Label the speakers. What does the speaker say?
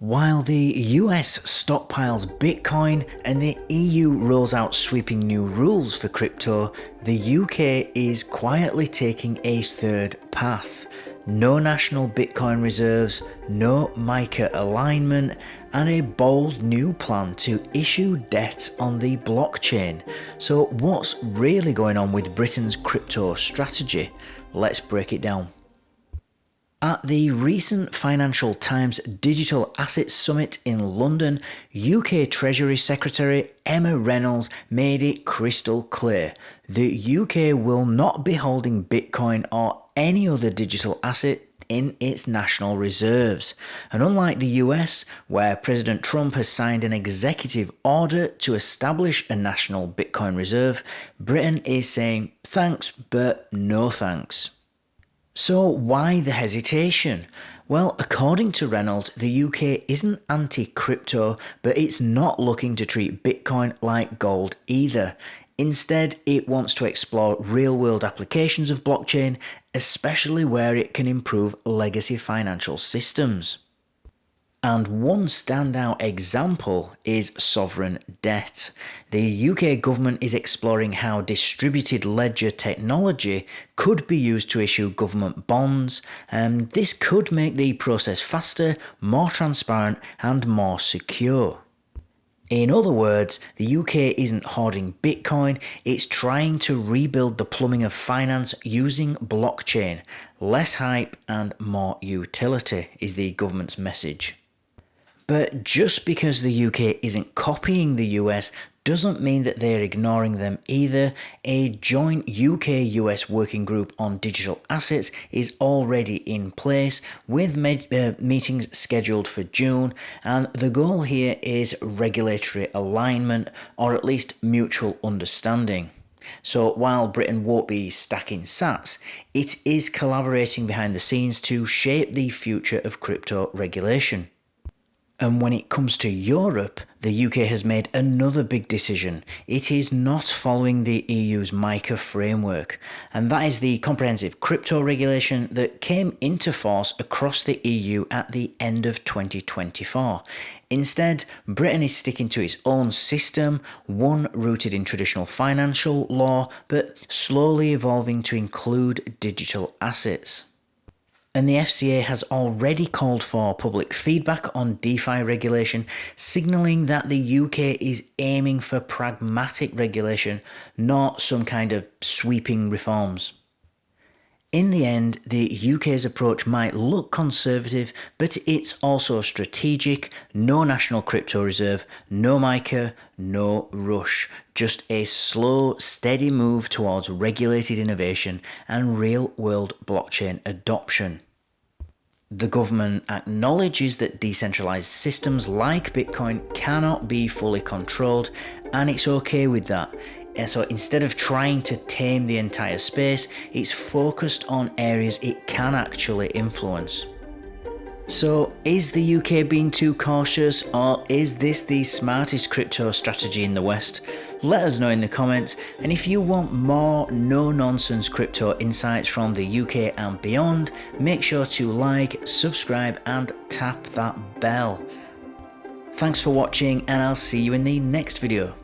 Speaker 1: While the US stockpiles Bitcoin and the EU rolls out sweeping new rules for crypto, the UK is quietly taking a third path. No national Bitcoin reserves, no MiCA alignment, and a bold new plan to issue debt on the blockchain. So what's really going on with Britain's crypto strategy? Let's break it down. At the recent Financial Times Digital Assets Summit in London, UK Treasury Secretary Emma Reynolds made it crystal clear the UK will not be holding Bitcoin or any other digital asset in its national reserves. And unlike the US, where President Trump has signed an executive order to establish a national Bitcoin reserve, Britain is saying thanks but no thanks. So why the hesitation? Well, according to Reynolds, the UK isn't anti-crypto, but it's not looking to treat Bitcoin like gold either. Instead, it wants to explore real-world applications of blockchain, especially where it can improve legacy financial systems. And one standout example is sovereign debt. The UK government is exploring how distributed ledger technology could be used to issue government bonds, and this could make the process faster, more transparent, and more secure. In other words, the UK isn't hoarding Bitcoin, it's trying to rebuild the plumbing of finance using blockchain. Less hype and more utility is the government's message. But just because the UK isn't copying the US doesn't mean that they're ignoring them either. A joint UK-US working group on digital assets is already in place with meetings scheduled for June, and the goal here is regulatory alignment or at least mutual understanding. So while Britain won't be stacking sats, it is collaborating behind the scenes to shape the future of crypto regulation. And when it comes to Europe, the UK has made another big decision. It is not following the EU's MiCA framework, and that is the comprehensive crypto regulation that came into force across the EU at the end of 2024. Instead, Britain is sticking to its own system, one rooted in traditional financial law, but slowly evolving to include digital assets. And the FCA has already called for public feedback on DeFi regulation, signalling that the UK is aiming for pragmatic regulation, not some kind of sweeping reforms. In the end, the UK's approach might look conservative, but it's also strategic. No national crypto reserve, no MiCA, no rush. Just a slow, steady move towards regulated innovation and real-world blockchain adoption. The government acknowledges that decentralized systems like Bitcoin cannot be fully controlled, and it's okay with that. And so instead of trying to tame the entire space, it's focused on areas it can actually influence. So is the UK being too cautious, or is this the smartest crypto strategy in the West? Let us know in the comments, and if you want more no-nonsense crypto insights from the UK and beyond, make sure to like, subscribe and tap that bell. Thanks for watching, and I'll see you in the next video.